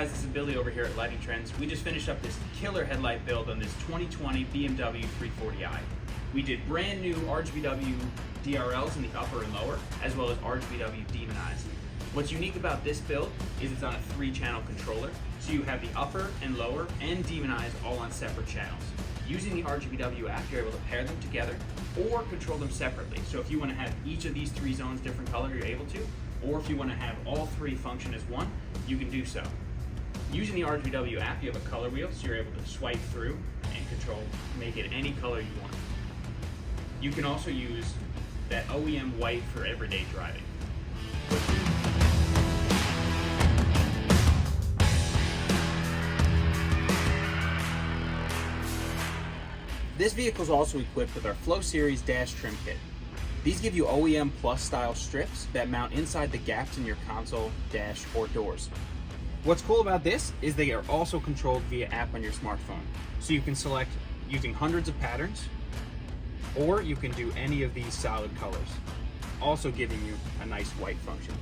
guys, this is Billy over here at Lighting Trends. We just finished up this killer headlight build on this 2020 BMW 340i. We did brand new RGBW DRLs in the upper and lower, as well as RGBW demonized. What's unique about this build is it's on a 3-channel controller, so you have the upper and lower and demonized all on separate channels. Using the RGBW app, you're able to pair them together or control them separately. So if you want to have each of these 3 zones different color, you're able to, or if you want to have all 3 function as one, you can do so. Using the RGBW app, you have a color wheel, so you're able to swipe through and control, make it any color you want. You can also use that OEM white for everyday driving. This vehicle is also equipped with our Flow Series dash trim kit. These give you OEM Plus style strips that mount inside the gaps in your console, dash, or doors. What's cool about this is they are also controlled via app on your smartphone. So you can select using hundreds of patterns, or you can do any of these solid colors, also giving you a nice white function.